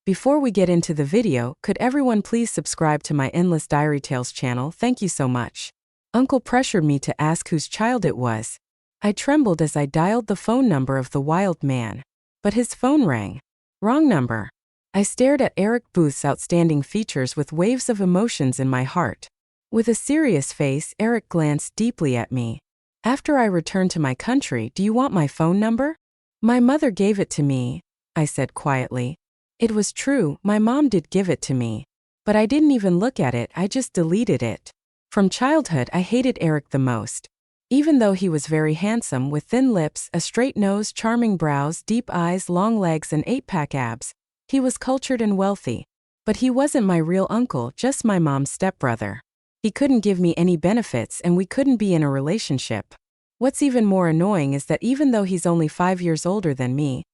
Before we get into the video, could everyone please subscribe to my Endless Diary Tales channel? Thank you so much. Uncle pressured me to ask whose child it was. I trembled as I dialed the phone number of the wild man. But his phone rang. Wrong number. I stared at Eric Booth's outstanding features with waves of emotions in my heart. With a serious face, Eric glanced deeply at me. After I return to my country, do you want my phone number? My mother gave it to me, I said quietly. It was true, my mom did give it to me. But I didn't even look at it, I just deleted it. From childhood, I hated Eric the most. Even though he was very handsome with thin lips, a straight nose, charming brows, deep eyes, long legs, and 8-pack abs, he was cultured and wealthy. But he wasn't my real uncle, just my mom's stepbrother. He couldn't give me any benefits and we couldn't be in a relationship. What's even more annoying is that even though he's only 5 years older than me,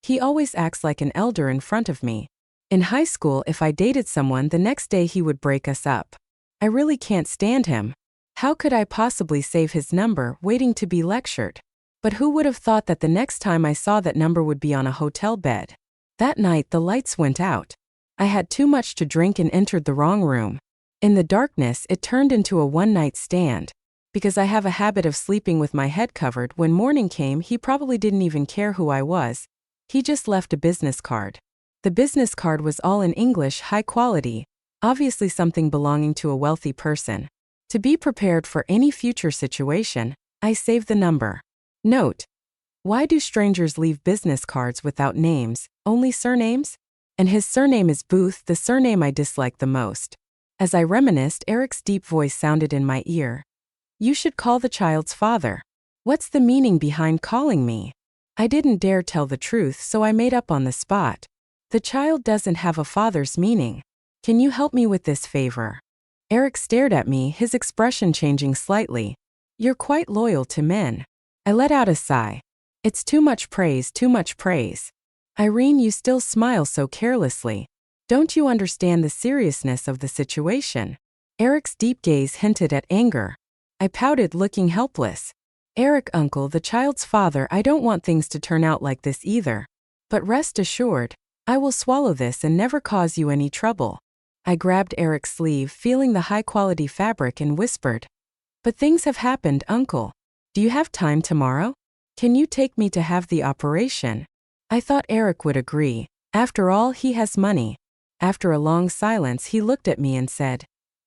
he always acts like an elder in front of me. In high school, if I dated someone, the next day he would break us up. I really can't stand him. How could I possibly save his number, waiting to be lectured? But who would have thought that the next time I saw that number would be on a hotel bed? That night, the lights went out. I had too much to drink and entered the wrong room. In the darkness, it turned into a one-night stand. Because I have a habit of sleeping with my head covered, when morning came, he probably didn't even care who I was. He just left a business card. The business card was all in English, high quality, obviously something belonging to a wealthy person. To be prepared for any future situation, I saved the number. Note: why do strangers leave business cards without names, only surnames? And his surname is Booth, the surname I dislike the most. As I reminisced, Eric's deep voice sounded in my ear. You should call the child's father. What's the meaning behind calling me? I didn't dare tell the truth, so I made up on the spot. The child doesn't have a father's meaning. Can you help me with this favor? Eric stared at me, his expression changing slightly. You're quite loyal to men. I let out a sigh. It's too much praise, too much praise. Irene, you still smile so carelessly. Don't you understand the seriousness of the situation? Eric's deep gaze hinted at anger. I pouted, looking helpless. Eric, uncle, the child's father, I don't want things to turn out like this either. But rest assured, I will swallow this and never cause you any trouble. I grabbed Eric's sleeve, feeling the high-quality fabric, and whispered, but things have happened, uncle. Do you have time tomorrow? Can you take me to have the operation? I thought Eric would agree. After all, he has money. After a long silence, he looked at me and said,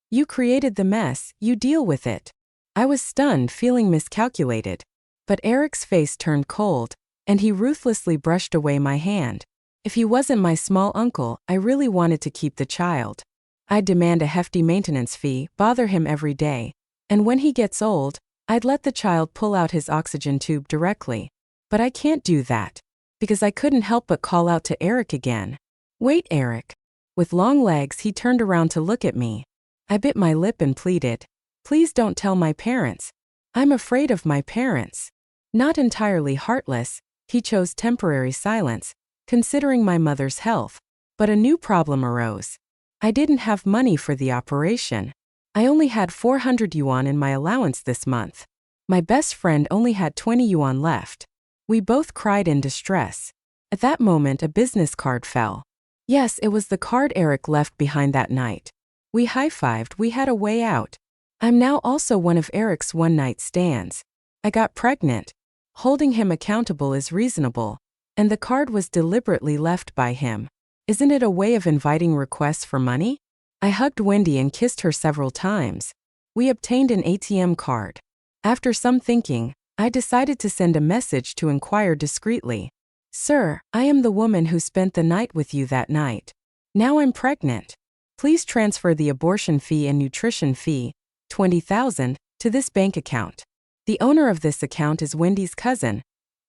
you created the mess, you deal with it. I was stunned, feeling miscalculated. But Eric's face turned cold, and he ruthlessly brushed away my hand. If he wasn't my small uncle, I really wanted to keep the child. I'd demand a hefty maintenance fee, bother him every day. And when he gets old, I'd let the child pull out his oxygen tube directly. But I can't do that. Because I couldn't help but call out to Eric again. Wait, Eric. With long legs, he turned around to look at me. I bit my lip and pleaded, please don't tell my parents. I'm afraid of my parents. Not entirely heartless, he chose temporary silence, considering my mother's health. But a new problem arose. I didn't have money for the operation. I only had 400 yuan in my allowance this month. My best friend only had 20 yuan left. We both cried in distress. At that moment, a business card fell. Yes, it was the card Eric left behind that night. We high-fived, we had a way out. I'm now also one of Eric's one-night stands. I got pregnant. Holding him accountable is reasonable. And the card was deliberately left by him. Isn't it a way of inviting requests for money? I hugged Wendy and kissed her several times. We obtained an ATM card. After some thinking, I decided to send a message to inquire discreetly. Sir, I am the woman who spent the night with you that night. Now I'm pregnant. Please transfer the abortion fee and nutrition fee, 20,000, to this bank account. The owner of this account is Wendy's cousin,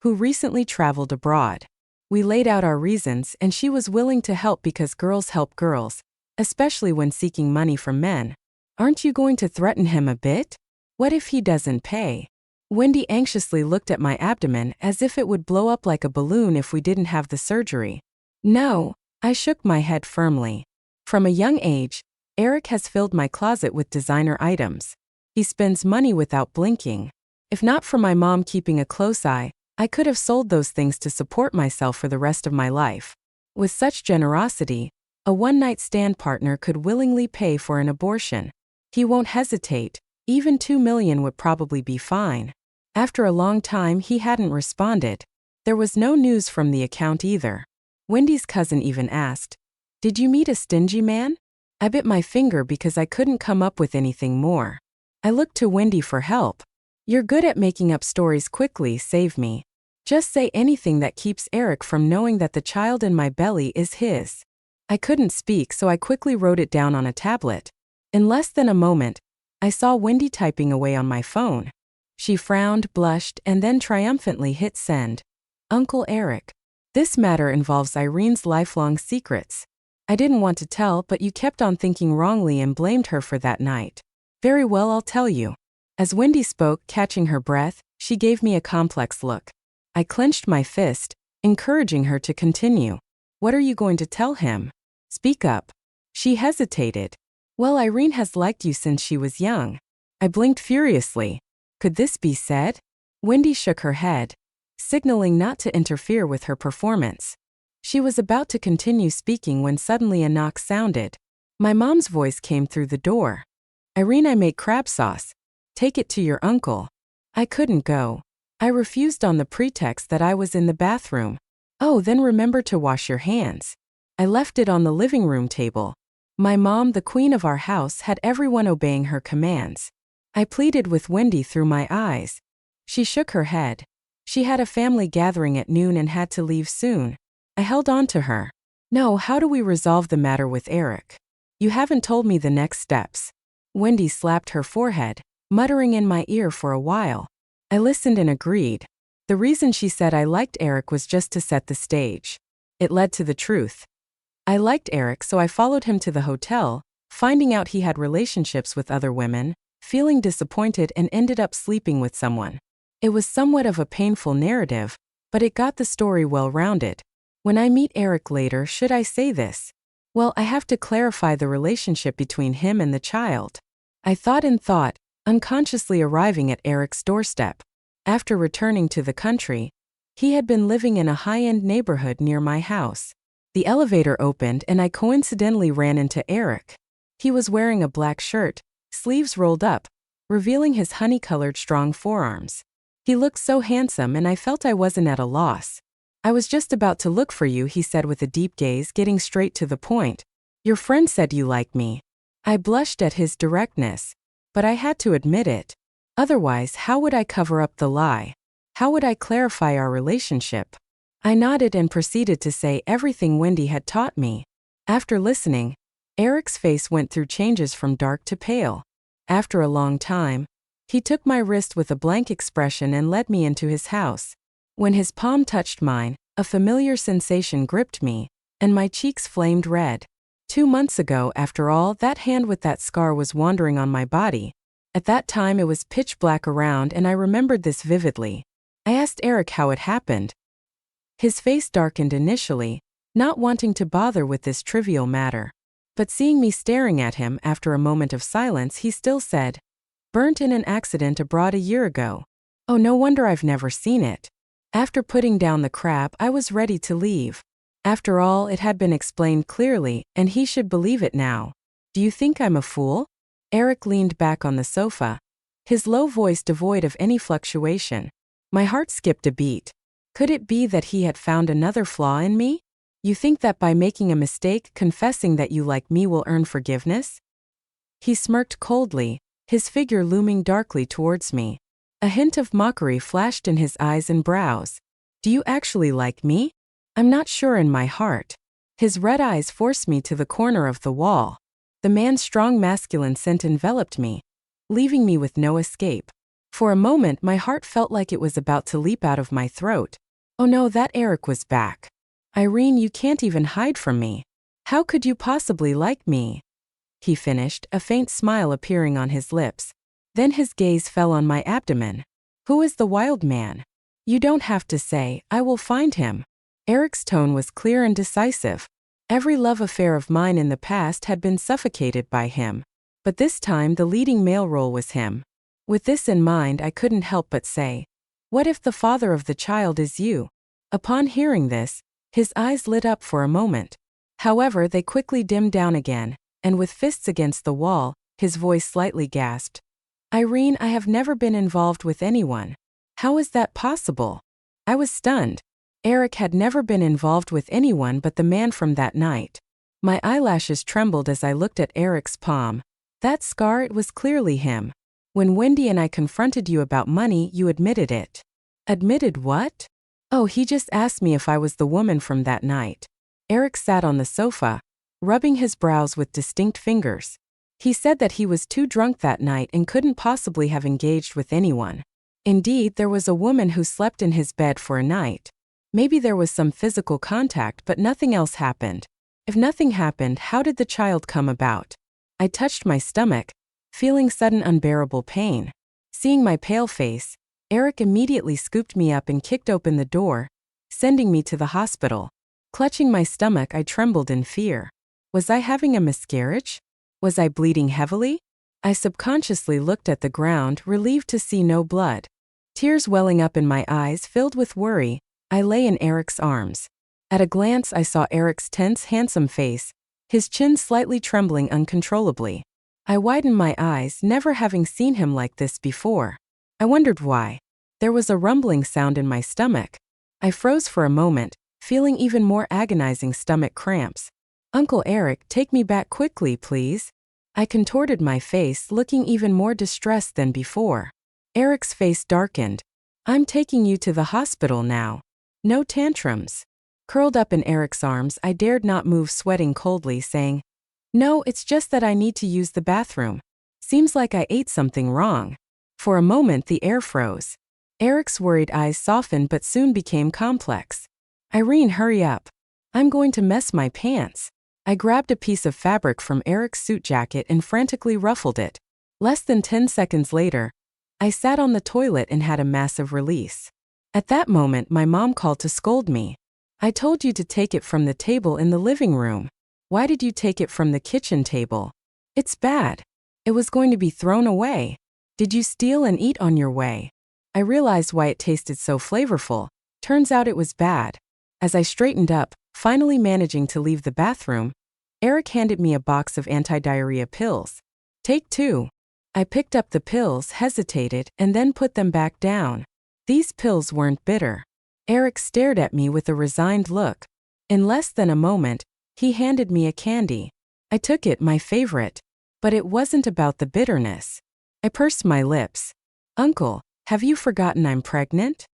who recently traveled abroad. We laid out our reasons and she was willing to help because girls help girls, especially when seeking money from men. Aren't you going to threaten him a bit? What if he doesn't pay? Wendy anxiously looked at my abdomen as if it would blow up like a balloon if we didn't have the surgery. No, I shook my head firmly. From a young age, Eric has filled my closet with designer items. He spends money without blinking. If not for my mom keeping a close eye, I could have sold those things to support myself for the rest of my life. With such generosity, a one-night stand partner could willingly pay for an abortion. He won't hesitate, even $2 million would probably be fine. After a long time he hadn't responded. There was no news from the account either. Wendy's cousin even asked, "Did you meet a stingy man?" I bit my finger because I couldn't come up with anything more. I looked to Wendy for help. "You're good at making up stories quickly, save me. Just say anything that keeps Eric from knowing that the child in my belly is his." I couldn't speak, so I quickly wrote it down on a tablet. In less than a moment, I saw Wendy typing away on my phone. She frowned, blushed, and then triumphantly hit send. "Uncle Eric, this matter involves Irene's lifelong secrets. I didn't want to tell, but you kept on thinking wrongly and blamed her for that night. Very well, I'll tell you." As Wendy spoke, catching her breath, she gave me a complex look. I clenched my fist, encouraging her to continue. "What are you going to tell him? Speak up." She hesitated. "Well, Irene has liked you since she was young." I blinked furiously. Could this be said? Wendy shook her head, signaling not to interfere with her performance. She was about to continue speaking when suddenly a knock sounded. My mom's voice came through the door. "Irene, I make crab sauce. Take it to your uncle." I couldn't go. I refused on the pretext that I was in the bathroom. "Oh, then remember to wash your hands." I left it on the living room table. My mom, the queen of our house, had everyone obeying her commands. I pleaded with Wendy through my eyes. She shook her head. She had a family gathering at noon and had to leave soon. I held on to her. "No, how do we resolve the matter with Eric? You haven't told me the next steps." Wendy slapped her forehead, muttering in my ear for a while. I listened and agreed. The reason she said I liked Eric was just to set the stage. It led to the truth. I liked Eric, so I followed him to the hotel, finding out he had relationships with other women, feeling disappointed, and ended up sleeping with someone. It was somewhat of a painful narrative, but it got the story well-rounded. When I meet Eric later, should I say this? Well, I have to clarify the relationship between him and the child. I thought and thought, unconsciously arriving at Eric's doorstep. After returning to the country, he had been living in a high-end neighborhood near my house. The elevator opened and I coincidentally ran into Eric. He was wearing a black shirt, sleeves rolled up, revealing his honey-colored strong forearms. He looked so handsome and I felt I wasn't at a loss. "I was just about to look for you," he said with a deep gaze, getting straight to the point. "Your friend said you liked me." I blushed at his directness, but I had to admit it. Otherwise, how would I cover up the lie? How would I clarify our relationship? I nodded and proceeded to say everything Wendy had taught me. After listening, Eric's face went through changes from dark to pale. After a long time, he took my wrist with a blank expression and led me into his house. When his palm touched mine, a familiar sensation gripped me, and my cheeks flamed red. 2 months ago, after all, that hand with that scar was wandering on my body. At that time it was pitch black around and I remembered this vividly. I asked Eric how it happened. His face darkened initially, not wanting to bother with this trivial matter. But seeing me staring at him after a moment of silence, he still said, "Burnt in an accident abroad a year ago." Oh, no wonder I've never seen it. After putting down the crab, I was ready to leave. After all, it had been explained clearly, and he should believe it now. "Do you think I'm a fool?" Eric leaned back on the sofa, his low voice devoid of any fluctuation. My heart skipped a beat. Could it be that he had found another flaw in me? "You think that by making a mistake, confessing that you like me will earn forgiveness?" He smirked coldly, his figure looming darkly towards me. A hint of mockery flashed in his eyes and brows. "Do you actually like me?" "I'm not sure in my heart." His red eyes forced me to the corner of the wall. The man's strong masculine scent enveloped me, leaving me with no escape. For a moment my heart felt like it was about to leap out of my throat. Oh no, that Eric was back. "Irene, you can't even hide from me. How could you possibly like me?" he finished, a faint smile appearing on his lips. Then his gaze fell on my abdomen. "Who is the wild man?" "You don't have to say, I will find him." Eric's tone was clear and decisive. Every love affair of mine in the past had been suffocated by him. But this time the leading male role was him. With this in mind, I couldn't help but say, "What if the father of the child is you?" Upon hearing this, His eyes lit up for a moment. However, they quickly dimmed down again, and with fists against the wall, his voice slightly gasped. Irene, I have never been involved with anyone. How is that possible? I was stunned. Eric had never been involved with anyone but the man from that night. My eyelashes trembled as I looked at Eric's palm. That scar, it was clearly him. When Wendy and I confronted you about money, you admitted it. Admitted what? Oh, he just asked me if I was the woman from that night. Eric sat on the sofa, rubbing his brows with distinct fingers. He said that he was too drunk that night and couldn't possibly have engaged with anyone. Indeed, there was a woman who slept in his bed for a night. Maybe there was some physical contact, but nothing else happened. If nothing happened, how did the child come about? I touched my stomach, feeling sudden unbearable pain. Seeing my pale face, Eric immediately scooped me up and kicked open the door, sending me to the hospital. Clutching my stomach, I trembled in fear. Was I having a miscarriage? Was I bleeding heavily? I subconsciously looked at the ground, relieved to see no blood. Tears welling up in my eyes, filled with worry, I lay in Eric's arms. At a glance, I saw Eric's tense, handsome face, his chin slightly trembling uncontrollably. I widened my eyes, never having seen him like this before. I wondered why. There was a rumbling sound in my stomach. I froze for a moment, feeling even more agonizing stomach cramps. Uncle Eric, take me back quickly, please. I contorted my face, looking even more distressed than before. Eric's face darkened. I'm taking you to the hospital now. No tantrums. Curled up in Eric's arms, I dared not move, sweating coldly, saying, No, it's just that I need to use the bathroom. Seems like I ate something wrong. For a moment, the air froze. Eric's worried eyes softened but soon became complex. Irene, hurry up. I'm going to mess my pants. I grabbed a piece of fabric from Eric's suit jacket and frantically ruffled it. Less than 10 seconds later, I sat on the toilet and had a massive release. At that moment, my mom called to scold me. I told you to take it from the table in the living room. Why did you take it from the kitchen table? It's bad. It was going to be thrown away. Did you steal and eat on your way? I realized why it tasted so flavorful. Turns out it was bad. As I straightened up, finally managing to leave the bathroom, Eric handed me a box of anti-diarrhea pills. Take 2. I picked up the pills, hesitated, and then put them back down. These pills weren't bitter. Eric stared at me with a resigned look. In less than a moment, he handed me a candy. I took it, my favorite. But it wasn't about the bitterness. I pursed my lips. Uncle, have you forgotten I'm pregnant?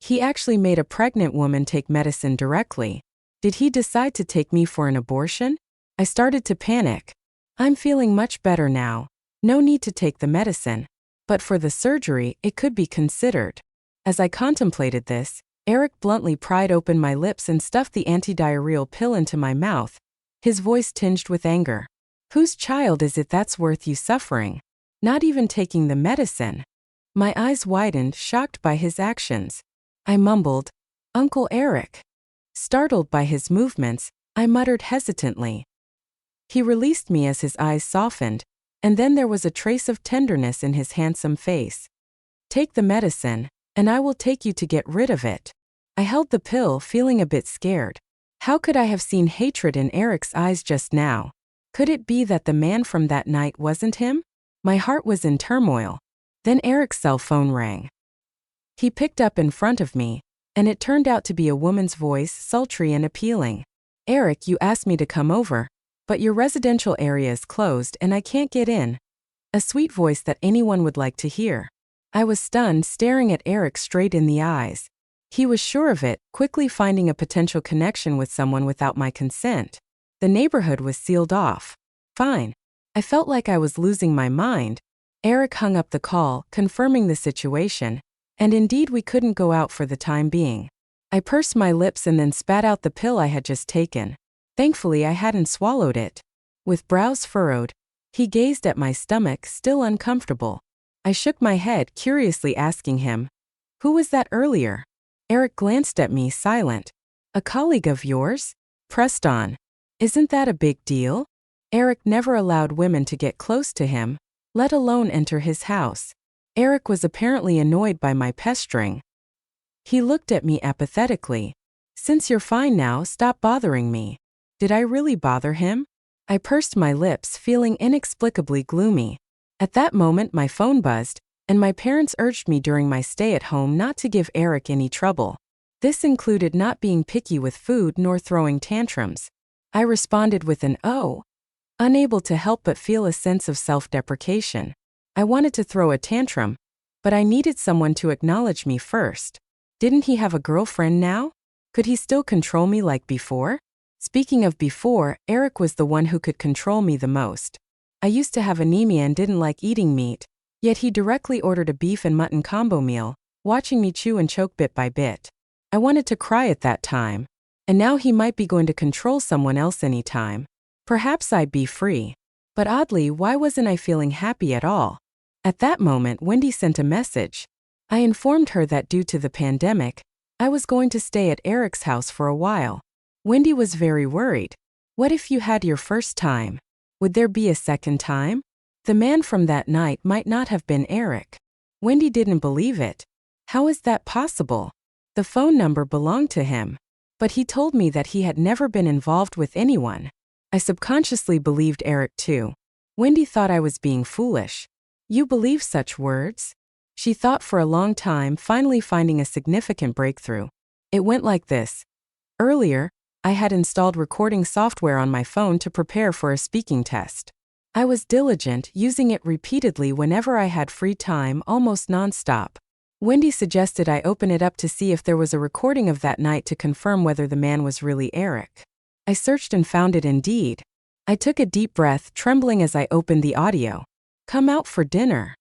He actually made a pregnant woman take medicine directly. Did he decide to take me for an abortion? I started to panic. I'm feeling much better now. No need to take the medicine. But for the surgery, it could be considered. As I contemplated this, Eric bluntly pried open my lips and stuffed the anti-diarrheal pill into my mouth, his voice tinged with anger. Whose child is it that's worth you suffering? Not even taking the medicine. My eyes widened, shocked by his actions. I mumbled, Uncle Eric. Startled by his movements, I muttered hesitantly. He released me as his eyes softened, and then there was a trace of tenderness in his handsome face. Take the medicine, and I will take you to get rid of it. I held the pill, feeling a bit scared. How could I have seen hatred in Eric's eyes just now? Could it be that the man from that night wasn't him? My heart was in turmoil. Then Eric's cell phone rang. He picked up in front of me, and it turned out to be a woman's voice, sultry and appealing. Eric, you asked me to come over, but your residential area is closed and I can't get in. A sweet voice that anyone would like to hear. I was stunned, staring at Eric straight in the eyes. He was sure of it, quickly finding a potential connection with someone without my consent. The neighborhood was sealed off. Fine. I felt like I was losing my mind. Eric hung up the call, confirming the situation, and indeed we couldn't go out for the time being. I pursed my lips and then spat out the pill I had just taken. Thankfully, I hadn't swallowed it. With brows furrowed, he gazed at my stomach, still uncomfortable. I shook my head, curiously asking him, Who was that earlier? Eric glanced at me, silent. A colleague of yours? Pressed on. Isn't that a big deal? Eric never allowed women to get close to him, let alone enter his house. Eric was apparently annoyed by my pestering. He looked at me apathetically. Since you're fine now, stop bothering me. Did I really bother him? I pursed my lips, feeling inexplicably gloomy. At that moment, my phone buzzed, and my parents urged me during my stay at home not to give Eric any trouble. This included not being picky with food nor throwing tantrums. I responded with an "oh," unable to help but feel a sense of self-deprecation. I wanted to throw a tantrum, but I needed someone to acknowledge me first. Didn't he have a girlfriend now? Could he still control me like before? Speaking of before, Eric was the one who could control me the most. I used to have anemia and didn't like eating meat, yet he directly ordered a beef and mutton combo meal, watching me chew and choke bit by bit. I wanted to cry at that time. And now he might be going to control someone else anytime. Perhaps I'd be free. But oddly, why wasn't I feeling happy at all? At that moment, Wendy sent a message. I informed her that due to the pandemic, I was going to stay at Eric's house for a while. Wendy was very worried. What if you had your first time? Would there be a second time? The man from that night might not have been Eric. Wendy didn't believe it. How is that possible? The phone number belonged to him. But he told me that he had never been involved with anyone. I subconsciously believed Eric too. Wendy thought I was being foolish. You believe such words? She thought for a long time, finally finding a significant breakthrough. It went like this. Earlier, I had installed recording software on my phone to prepare for a speaking test. I was diligent, using it repeatedly whenever I had free time, almost nonstop. Wendy suggested I open it up to see if there was a recording of that night to confirm whether the man was really Eric. I searched and found it indeed. I took a deep breath, trembling as I opened the audio. Come out for dinner.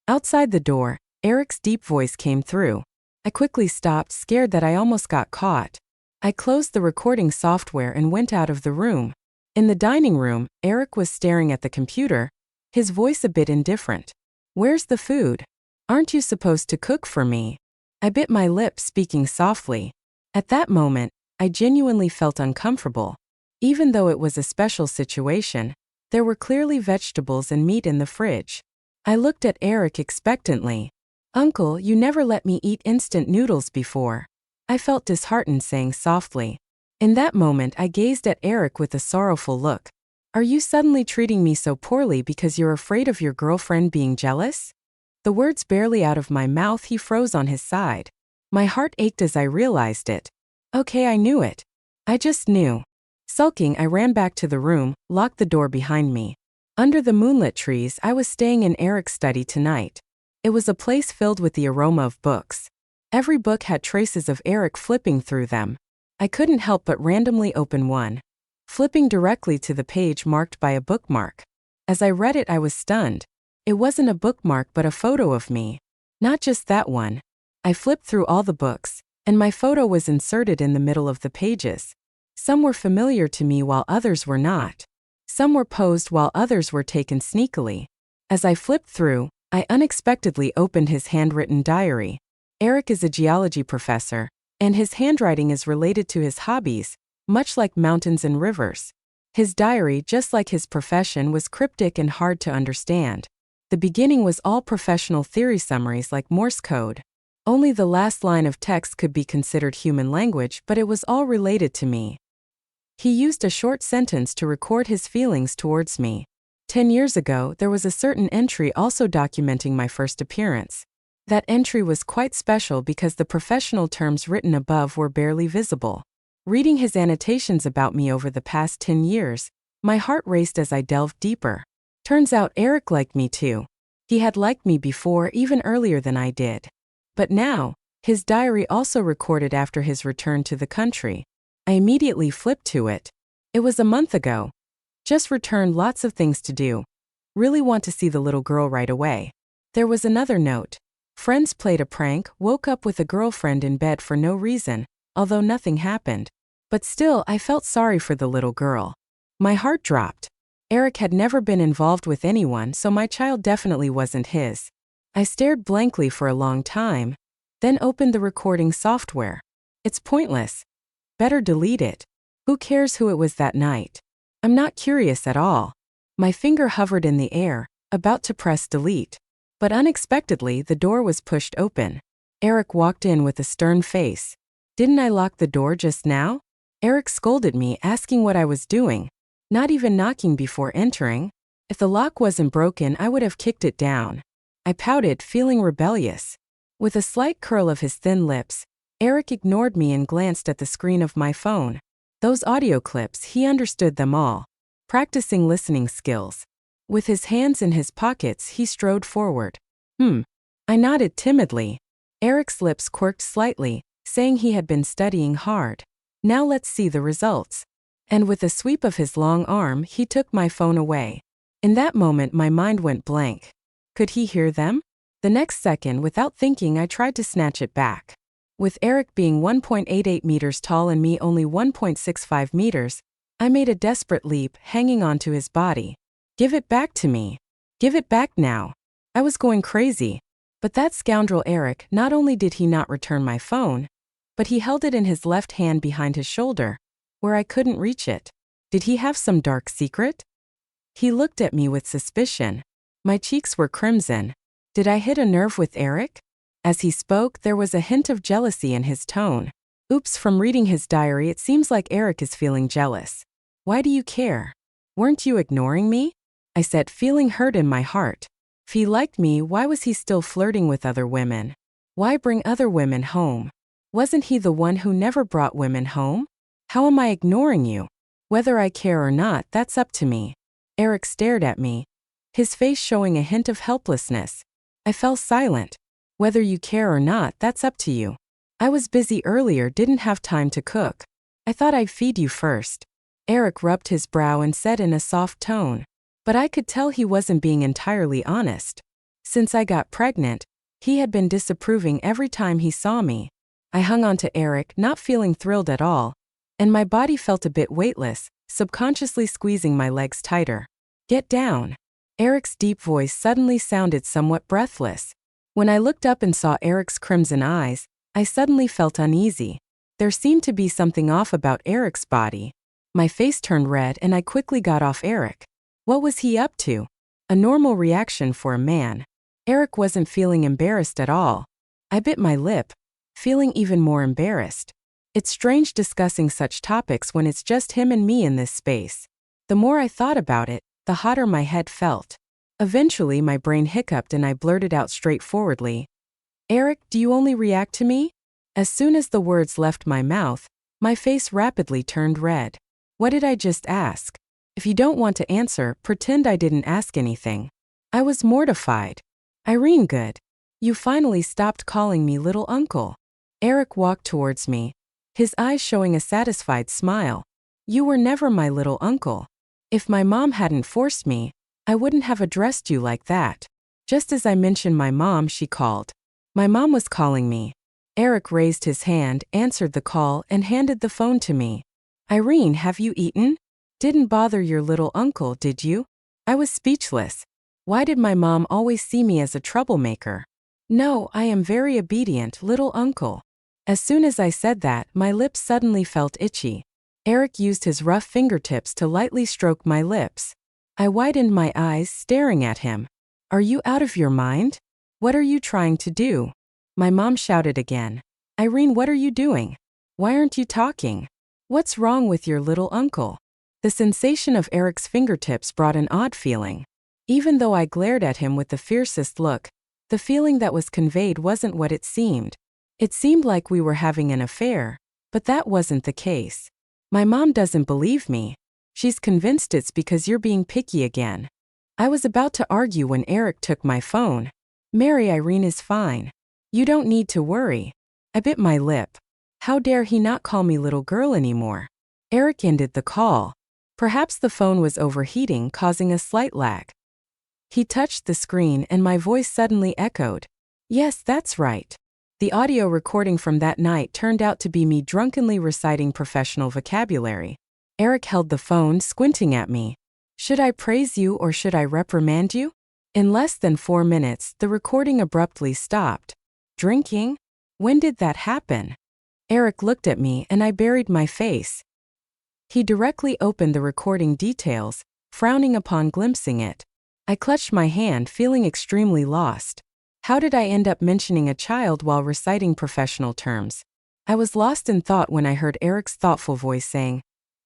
Outside the door, Eric's deep voice came through. I quickly stopped, scared that I almost got caught. I closed the recording software and went out of the room. In the dining room, Eric was staring at the computer, his voice a bit indifferent. Where's the food? Aren't you supposed to cook for me? I bit my lip, speaking softly. At that moment, I genuinely felt uncomfortable. Even though it was a special situation, there were clearly vegetables and meat in the fridge. I looked at Eric expectantly. Uncle, you never let me eat instant noodles before. I felt disheartened, saying softly. In that moment, I gazed at Eric with a sorrowful look. Are you suddenly treating me so poorly because you're afraid of your girlfriend being jealous? The words barely out of my mouth, he froze on his side. My heart ached as I realized it. Okay, I knew it. I just knew. Sulking, I ran back to the room, locked the door behind me. Under the moonlit trees, I was staying in Eric's study tonight. It was a place filled with the aroma of books. Every book had traces of Eric flipping through them. I couldn't help but randomly open one, flipping directly to the page marked by a bookmark. As I read it, I was stunned. It wasn't a bookmark but a photo of me. Not just that one. I flipped through all the books, and my photo was inserted in the middle of the pages. Some were familiar to me while others were not. Some were posed while others were taken sneakily. As I flipped through, I unexpectedly opened his handwritten diary. Eric is a geology professor, and his handwriting is related to his hobbies, much like mountains and rivers. His diary, just like his profession, was cryptic and hard to understand. The beginning was all professional theory summaries like Morse code. Only the last line of text could be considered human language, but it was all related to me. He used a short sentence to record his feelings towards me. 10 years ago, there was a certain entry also documenting my first appearance. That entry was quite special because the professional terms written above were barely visible. Reading his annotations about me over the past 10 years, my heart raced as I delved deeper. Turns out Eric liked me too. He had liked me before, even earlier than I did. But now, his diary also recorded after his return to the country. I immediately flipped to it. It was a month ago. Just returned, lots of things to do. Really want to see the little girl right away. There was another note. Friends played a prank, woke up with a girlfriend in bed for no reason, although nothing happened. But still, I felt sorry for the little girl. My heart dropped. Eric had never been involved with anyone, so my child definitely wasn't his. I stared blankly for a long time, then opened the recording software. It's pointless. Better delete it. Who cares who it was that night? I'm not curious at all. My finger hovered in the air, about to press delete. But unexpectedly, the door was pushed open. Eric walked in with a stern face. Didn't I lock the door just now? Eric scolded me, asking what I was doing, not even knocking before entering. If the lock wasn't broken, I would have kicked it down. I pouted, feeling rebellious. With a slight curl of his thin lips, Eric ignored me and glanced at the screen of my phone. Those audio clips, he understood them all. Practicing listening skills. With his hands in his pockets, he strode forward. I nodded timidly. Eric's lips quirked slightly, saying he had been studying hard. Now let's see the results. And with a sweep of his long arm, he took my phone away. In that moment, my mind went blank. Could he hear them? The next second, without thinking, I tried to snatch it back. With Eric being 1.88 meters tall and me only 1.65 meters, I made a desperate leap, hanging onto his body. Give it back to me. Give it back now. I was going crazy. But that scoundrel Eric, not only did he not return my phone, but he held it in his left hand behind his shoulder, where I couldn't reach it. Did he have some dark secret? He looked at me with suspicion. My cheeks were crimson. Did I hit a nerve with Eric? As he spoke, there was a hint of jealousy in his tone. Oops, from reading his diary, it seems like Eric is feeling jealous. Why do you care? Weren't you ignoring me? I said, feeling hurt in my heart. If he liked me, why was he still flirting with other women? Why bring other women home? Wasn't he the one who never brought women home? How am I ignoring you? Whether I care or not, that's up to me. Eric stared at me, his face showing a hint of helplessness. I fell silent. Whether you care or not, that's up to you. I was busy earlier, didn't have time to cook. I thought I'd feed you first. Eric rubbed his brow and said in a soft tone. But I could tell he wasn't being entirely honest. Since I got pregnant, he had been disapproving every time he saw me. I hung on to Eric, not feeling thrilled at all, and my body felt a bit weightless, subconsciously squeezing my legs tighter. Get down. Eric's deep voice suddenly sounded somewhat breathless. When I looked up and saw Eric's crimson eyes, I suddenly felt uneasy. There seemed to be something off about Eric's body. My face turned red and I quickly got off Eric. What was he up to? A normal reaction for a man. Eric wasn't feeling embarrassed at all. I bit my lip, feeling even more embarrassed. It's strange discussing such topics when it's just him and me in this space. The more I thought about it, the hotter my head felt. Eventually, my brain hiccuped and I blurted out straightforwardly, Eric, do you only react to me? As soon as the words left my mouth, my face rapidly turned red. What did I just ask? If you don't want to answer, pretend I didn't ask anything. I was mortified. Irene, good. You finally stopped calling me little uncle. Eric walked towards me, his eyes showing a satisfied smile. You were never my little uncle. If my mom hadn't forced me, I wouldn't have addressed you like that. Just as I mentioned my mom, she called. My mom was calling me. Eric raised his hand, answered the call, and handed the phone to me. Irene, have you eaten? Didn't bother your little uncle, did you? I was speechless. Why did my mom always see me as a troublemaker? No, I am very obedient, little uncle. As soon as I said that, my lips suddenly felt itchy. Eric used his rough fingertips to lightly stroke my lips. I widened my eyes, staring at him. Are you out of your mind? What are you trying to do? My mom shouted again. Irene, what are you doing? Why aren't you talking? What's wrong with your little uncle? The sensation of Eric's fingertips brought an odd feeling. Even though I glared at him with the fiercest look, the feeling that was conveyed wasn't what it seemed. It seemed like we were having an affair, but that wasn't the case. My mom doesn't believe me. She's convinced it's because you're being picky again. I was about to argue when Eric took my phone. Mary, Irene is fine. You don't need to worry. I bit my lip. How dare he not call me little girl anymore? Eric ended the call. Perhaps the phone was overheating, causing a slight lag. He touched the screen and my voice suddenly echoed. Yes, that's right. The audio recording from that night turned out to be me drunkenly reciting professional vocabulary. Eric held the phone, squinting at me. Should I praise you or should I reprimand you? In less than 4 minutes, the recording abruptly stopped. Drinking? When did that happen? Eric looked at me and I buried my face. He directly opened the recording details, frowning upon glimpsing it. I clutched my hand, feeling extremely lost. How did I end up mentioning a child while reciting professional terms? I was lost in thought when I heard Eric's thoughtful voice saying,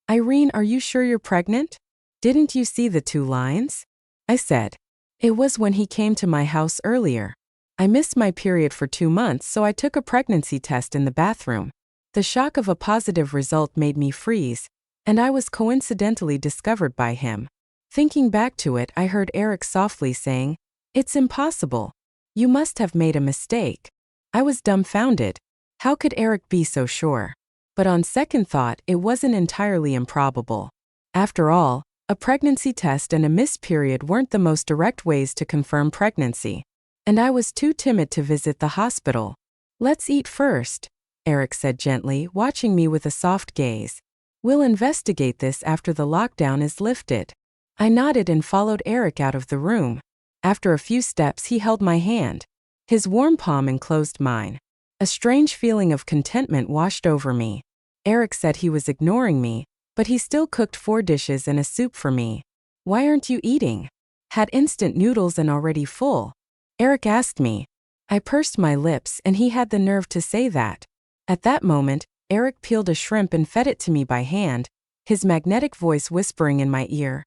"Irene, are you sure you're pregnant? Didn't you see the 2 lines?" I said. It was when he came to my house earlier. I missed my period for 2 months, so I took a pregnancy test in the bathroom. The shock of a positive result made me freeze, and I was coincidentally discovered by him. Thinking back to it, I heard Eric softly saying, "It's impossible. You must have made a mistake." I was dumbfounded. How could Eric be so sure? But on second thought, it wasn't entirely improbable. After all, a pregnancy test and a missed period weren't the most direct ways to confirm pregnancy. And I was too timid to visit the hospital. "Let's eat first," Eric said gently, watching me with a soft gaze. "We'll investigate this after the lockdown is lifted." I nodded and followed Eric out of the room. After a few steps, he held my hand. His warm palm enclosed mine. A strange feeling of contentment washed over me. Eric said he was ignoring me, but he still cooked 4 dishes and a soup for me. "Why aren't you eating? Had instant noodles and already full?" Eric asked me. I pursed my lips, and he had the nerve to say that. At that moment, Eric peeled a shrimp and fed it to me by hand, his magnetic voice whispering in my ear,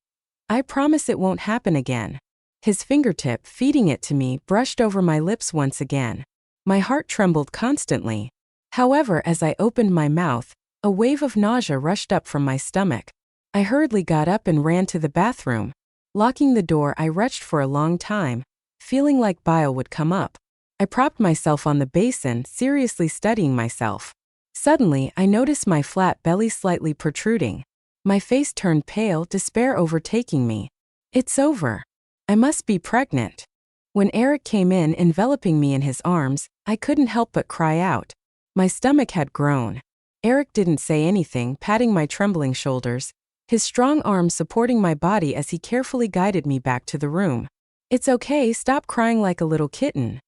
"I promise it won't happen again." His fingertip, feeding it to me, brushed over my lips once again. My heart trembled constantly. However, as I opened my mouth, a wave of nausea rushed up from my stomach. I hurriedly got up and ran to the bathroom. Locking the door, I retched for a long time, feeling like bile would come up. I propped myself on the basin, seriously studying myself. Suddenly, I noticed my flat belly slightly protruding. My face turned pale, despair overtaking me. "It's over. I must be pregnant." When Eric came in, enveloping me in his arms, I couldn't help but cry out. My stomach had grown. Eric didn't say anything, patting my trembling shoulders, his strong arms supporting my body as he carefully guided me back to the room. "It's okay, stop crying like a little kitten,"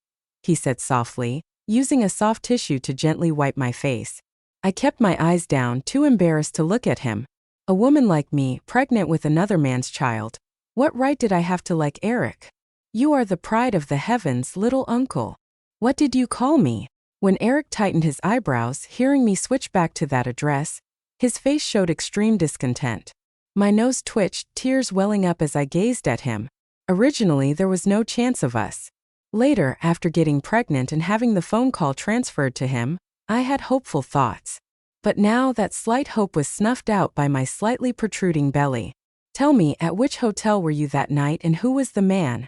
he said softly, using a soft tissue to gently wipe my face. I kept my eyes down, too embarrassed to look at him. A woman like me, pregnant with another man's child. What right did I have to like Eric? "You are the pride of the heavens, little uncle." "What did you call me?" When Eric tightened his eyebrows, hearing me switch back to that address, his face showed extreme discontent. My nose twitched, tears welling up as I gazed at him. Originally, there was no chance of us. Later, after getting pregnant and having the phone call transferred to him, I had hopeful thoughts. But now that slight hope was snuffed out by my slightly protruding belly. "Tell me, at which hotel were you that night and who was the man?"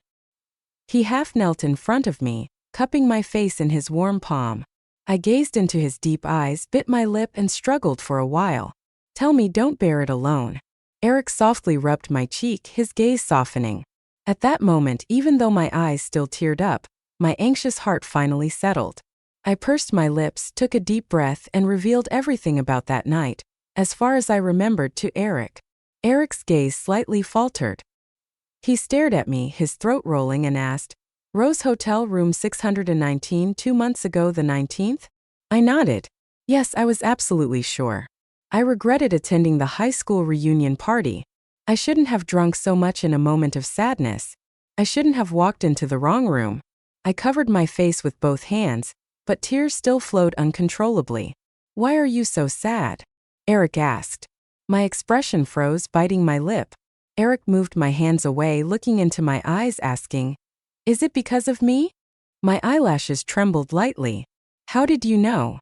He half knelt in front of me, cupping my face in his warm palm. I gazed into his deep eyes, bit my lip, and struggled for a while. "Tell me, don't bear it alone." Eric softly rubbed my cheek, his gaze softening. At that moment, even though my eyes still teared up, my anxious heart finally settled. I pursed my lips, took a deep breath, and revealed everything about that night, as far as I remembered, to Eric. Eric's gaze slightly faltered. He stared at me, his throat rolling, and asked, "Rose Hotel room 619, 2 months ago, the 19th? I nodded. Yes, I was absolutely sure. I regretted attending the high school reunion party. I shouldn't have drunk so much in a moment of sadness. I shouldn't have walked into the wrong room. I covered my face with both hands, but tears still flowed uncontrollably. "Why are you so sad?" Eric asked. My expression froze, biting my lip. Eric moved my hands away, looking into my eyes, asking, "Is it because of me?" My eyelashes trembled lightly. "How did you know?"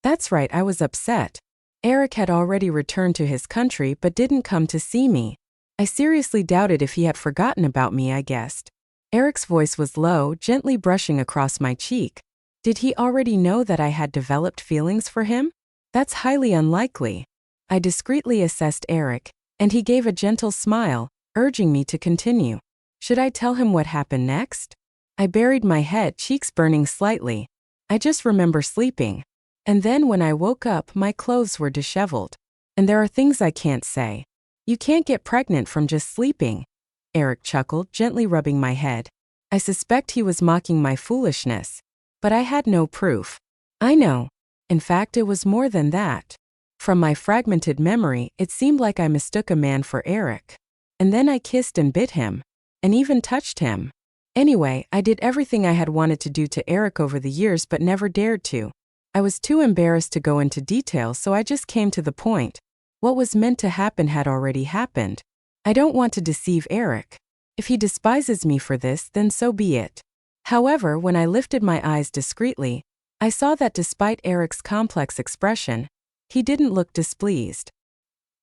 That's right, I was upset. Eric had already returned to his country but didn't come to see me. I seriously doubted if he had forgotten about me, I guessed. Eric's voice was low, gently brushing across my cheek. Did he already know that I had developed feelings for him? That's highly unlikely. I discreetly assessed Eric, and he gave a gentle smile, urging me to continue. Should I tell him what happened next? I buried my head, cheeks burning slightly. I just remember sleeping. And then when I woke up, my clothes were disheveled. And there are things I can't say. You can't get pregnant from just sleeping. Eric chuckled, gently rubbing my head. I suspect he was mocking my foolishness. But I had no proof. I know. In fact, it was more than that. From my fragmented memory, it seemed like I mistook a man for Eric. And then I kissed and bit him. And even touched him. Anyway, I did everything I had wanted to do to Eric over the years but never dared to. I was too embarrassed to go into detail, so I just came to the point. What was meant to happen had already happened. I don't want to deceive Eric. If he despises me for this, then so be it. However, when I lifted my eyes discreetly, I saw that despite Eric's complex expression, he didn't look displeased.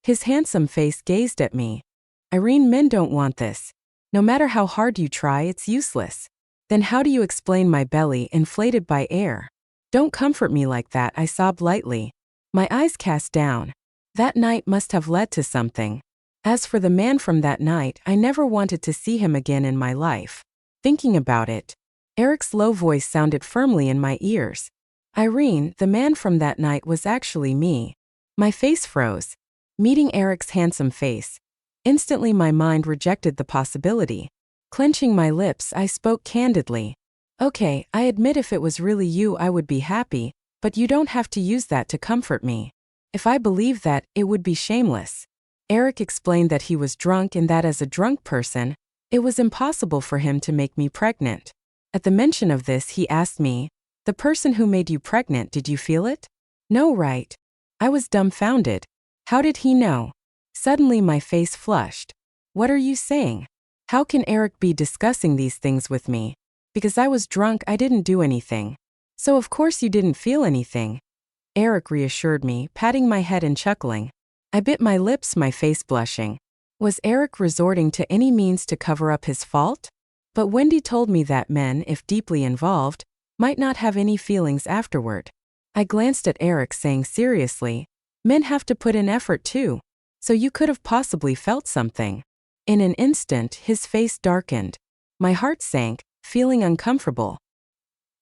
His handsome face gazed at me. Irene, men don't want this. No matter how hard you try, it's useless. Then how do you explain my belly inflated by air? Don't comfort me like that, I sobbed lightly. My eyes cast down. That night must have led to something. As for the man from that night, I never wanted to see him again in my life. Thinking about it, Eric's low voice sounded firmly in my ears. Irene, the man from that night was actually me. My face froze. Meeting Eric's handsome face, instantly my mind rejected the possibility. Clenching my lips, I spoke candidly. Okay, I admit if it was really you I would be happy, but you don't have to use that to comfort me. If I believed that, it would be shameless. Eric explained that he was drunk and that as a drunk person, it was impossible for him to make me pregnant. At the mention of this, he asked me, "The person who made you pregnant, did you feel it?" "No, right?" I was dumbfounded. How did he know? Suddenly my face flushed. What are you saying? How can Eric be discussing these things with me? Because I was drunk, I didn't do anything. So of course you didn't feel anything. Eric reassured me, patting my head and chuckling. I bit my lips, my face blushing. Was Eric resorting to any means to cover up his fault? But Wendy told me that men, if deeply involved, might not have any feelings afterward. I glanced at Eric, saying seriously, "Men have to put in effort too. So you could have possibly felt something." In an instant, his face darkened. My heart sank, feeling uncomfortable.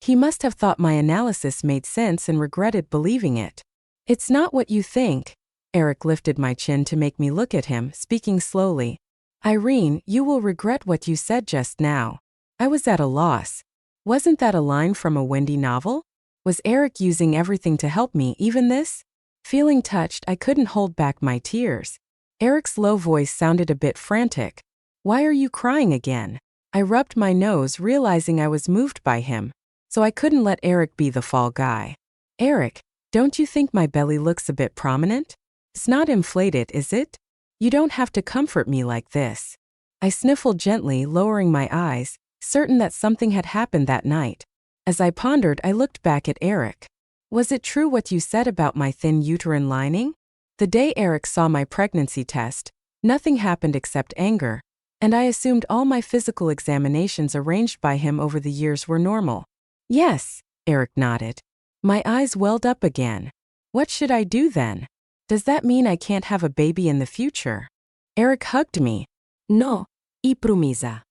He must have thought my analysis made sense and regretted believing it. "It's not what you think." Eric lifted my chin to make me look at him, speaking slowly. "Irene, you will regret what you said just now." I was at a loss. Wasn't that a line from a Wendy novel? Was Eric using everything to help me, even this? Feeling touched, I couldn't hold back my tears. Eric's low voice sounded a bit frantic. "Why are you crying again?" I rubbed my nose, realizing I was moved by him, so I couldn't let Eric be the fall guy. "Eric, don't you think my belly looks a bit prominent? It's not inflated, is it? You don't have to comfort me like this." I sniffled gently, lowering my eyes, certain that something had happened that night. As I pondered, I looked back at Eric. Was it true what you said about my thin uterine lining? The day Eric saw my pregnancy test, nothing happened except anger, and I assumed all my physical examinations arranged by him over the years were normal. "Yes," Eric nodded. My eyes welled up again. "What should I do then? Does that mean I can't have a baby in the future?" Eric hugged me. "No, I promisa."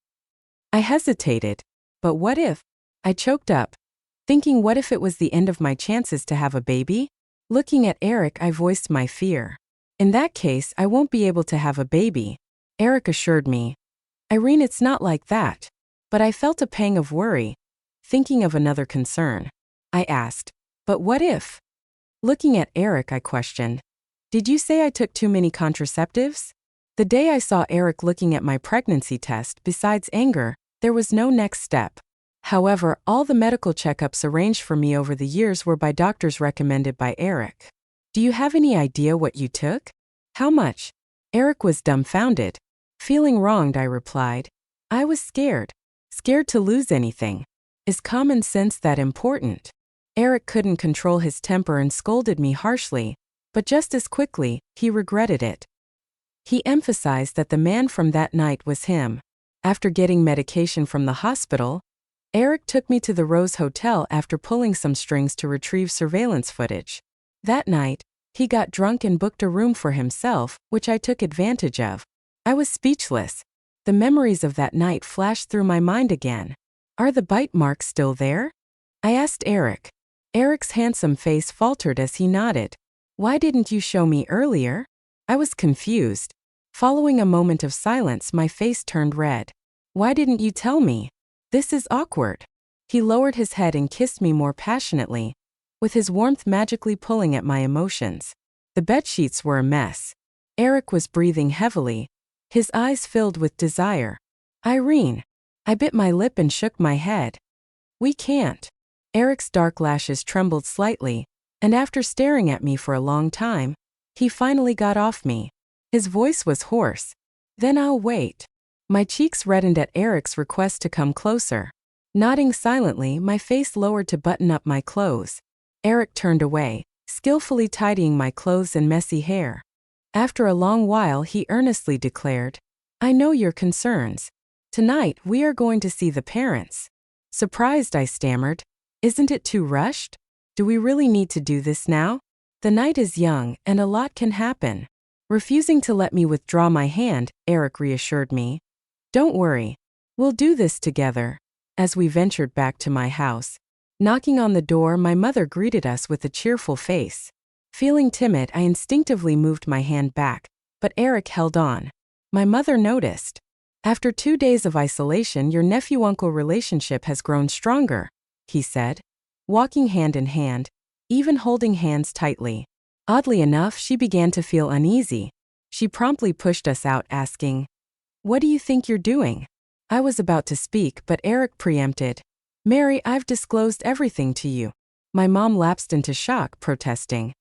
I hesitated. But what if? I choked up, thinking what if it was the end of my chances to have a baby? Looking at Eric, I voiced my fear. "In that case, I won't be able to have a baby," Eric assured me. "Irene, it's not like that." But I felt a pang of worry, thinking of another concern. I asked, "But what if?" Looking at Eric, I questioned, "Did you say I took too many contraceptives?" The day I saw Eric looking at my pregnancy test, besides anger, there was no next step. However, all the medical checkups arranged for me over the years were by doctors recommended by Eric. "Do you have any idea what you took? How much?" Eric was dumbfounded. Feeling wronged, I replied. I was scared. Scared to lose anything. Is common sense that important? Eric couldn't control his temper and scolded me harshly, but just as quickly, he regretted it. He emphasized that the man from that night was him. After getting medication from the hospital, Eric took me to the Rose Hotel after pulling some strings to retrieve surveillance footage. That night, he got drunk and booked a room for himself, which I took advantage of. I was speechless. The memories of that night flashed through my mind again. Are the bite marks still there? I asked Eric. Eric's handsome face faltered as he nodded. Why didn't you show me earlier? I was confused. Following a moment of silence, my face turned red. Why didn't you tell me? This is awkward. He lowered his head and kissed me more passionately, with his warmth magically pulling at my emotions. The bedsheets were a mess. Eric was breathing heavily, his eyes filled with desire. Irene. I bit my lip and shook my head. We can't. Eric's dark lashes trembled slightly, and after staring at me for a long time, he finally got off me. His voice was hoarse. Then I'll wait. My cheeks reddened at Eric's request to come closer. Nodding silently, my face lowered to button up my clothes. Eric turned away, skillfully tidying my clothes and messy hair. After a long while, he earnestly declared, "I know your concerns. Tonight, we are going to see the parents." Surprised, I stammered, "Isn't it too rushed? Do we really need to do this now? The night is young, and a lot can happen." Refusing to let me withdraw my hand, Eric reassured me. "Don't worry. We'll do this together." As we ventured back to my house, knocking on the door, my mother greeted us with a cheerful face. Feeling timid, I instinctively moved my hand back, but Eric held on. My mother noticed. "After 2 days of isolation, your nephew-uncle relationship has grown stronger," he said, walking hand in hand, even holding hands tightly. Oddly enough, she began to feel uneasy. She promptly pushed us out, asking, "What do you think you're doing?" I was about to speak, but Eric preempted. "Mary, I've disclosed everything to you." My mom lapsed into shock, protesting,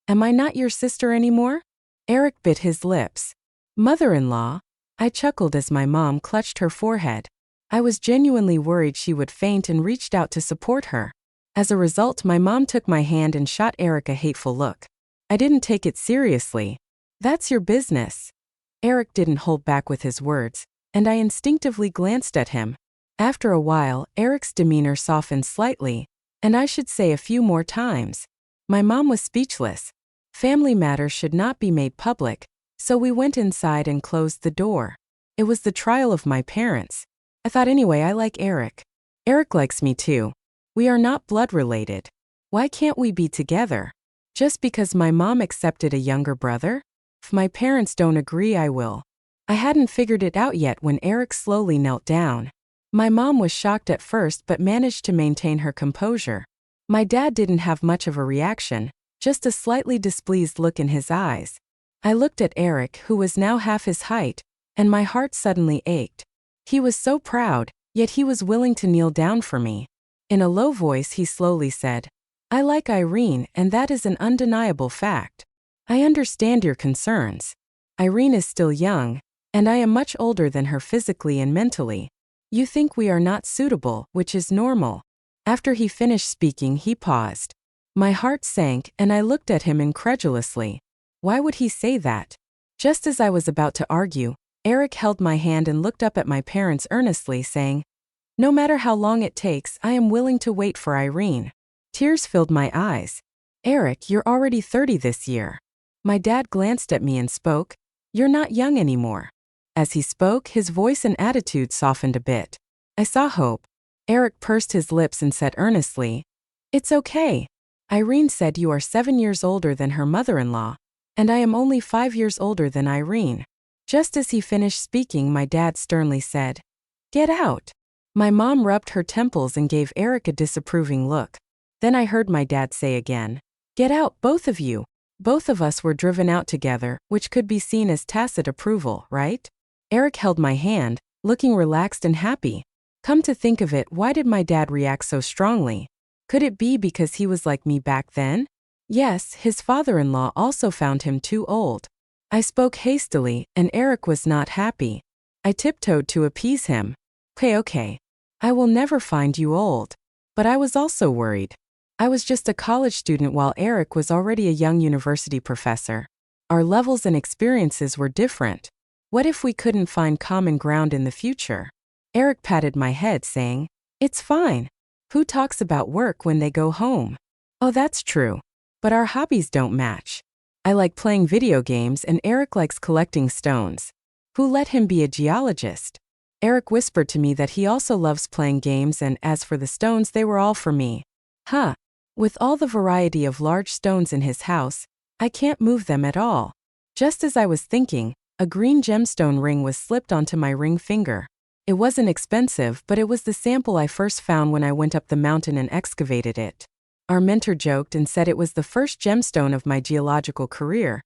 "Am I not your sister anymore?" Eric bit his lips. "Mother-in-law?" I chuckled as my mom clutched her forehead. I was genuinely worried she would faint and reached out to support her. As a result, my mom took my hand and shot Eric a hateful look. I didn't take it seriously. "That's your business." Eric didn't hold back with his words, and I instinctively glanced at him. After a while, Eric's demeanor softened slightly, and I should say a few more times. My mom was speechless. Family matters should not be made public, so we went inside and closed the door. It was the trial of my parents. I thought, anyway, I like Eric. Eric likes me too. We are not blood related. Why can't we be together? Just because my mom accepted a younger brother? If my parents don't agree, I will. I hadn't figured it out yet when Eric slowly knelt down. My mom was shocked at first but managed to maintain her composure. My dad didn't have much of a reaction, just a slightly displeased look in his eyes. I looked at Eric, who was now half his height, and my heart suddenly ached. He was so proud, yet he was willing to kneel down for me. In a low voice, he slowly said, "I like Irene, and that is an undeniable fact. I understand your concerns. Irene is still young, and I am much older than her physically and mentally. You think we are not suitable, which is normal." After he finished speaking, he paused. My heart sank, and I looked at him incredulously. Why would he say that? Just as I was about to argue, Eric held my hand and looked up at my parents earnestly, saying, "No matter how long it takes, I am willing to wait for Irene." Tears filled my eyes. "Eric, you're already 30 this year." My dad glanced at me and spoke, "You're not young anymore." As he spoke, his voice and attitude softened a bit. I saw hope. Eric pursed his lips and said earnestly, "It's okay. Irene said you are 7 years older than her mother-in-law, and I am only 5 years older than Irene." Just as he finished speaking, my dad sternly said, "Get out." My mom rubbed her temples and gave Eric a disapproving look. Then I heard my dad say again, "Get out, both of you." Both of us were driven out together, which could be seen as tacit approval, right? Eric held my hand, looking relaxed and happy. Come to think of it, why did my dad react so strongly? Could it be because he was like me back then? Yes, his father-in-law also found him too old. I spoke hastily, and Eric was not happy. I tiptoed to appease him. Okay. I will never find you old." But I was also worried. I was just a college student while Eric was already a young university professor. Our levels and experiences were different. What if we couldn't find common ground in the future? Eric patted my head, saying, "It's fine. Who talks about work when they go home?" Oh, that's true. But our hobbies don't match. I like playing video games and Eric likes collecting stones. Who let him be a geologist? Eric whispered to me that he also loves playing games, and as for the stones, they were all for me. Huh. With all the variety of large stones in his house, I can't move them at all. Just as I was thinking, a green gemstone ring was slipped onto my ring finger. It wasn't expensive, but it was the sample I first found when I went up the mountain and excavated it. Our mentor joked and said it was the first gemstone of my geological career,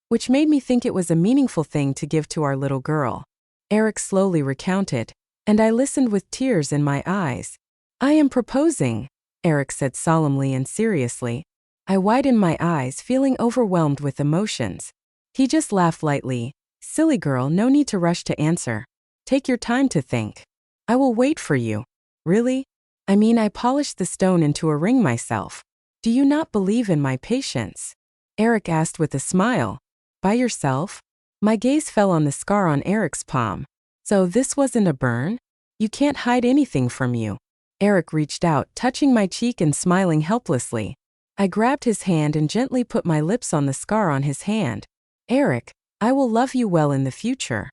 which made me think it was a meaningful thing to give to our little girl. Eric slowly recounted, and I listened with tears in my eyes. "I am proposing," Eric said solemnly and seriously. I widened my eyes, feeling overwhelmed with emotions. He just laughed lightly. Silly girl, no need to rush to answer. Take your time to think. I will wait for you. Really? I mean, I polished the stone into a ring myself. Do you not believe in my patience? Eric asked with a smile. By yourself? My gaze fell on the scar on Eric's palm. So this wasn't a burn? You can't hide anything from you. Eric reached out, touching my cheek and smiling helplessly. I grabbed his hand and gently put my lips on the scar on his hand. Eric, I will love you well in the future.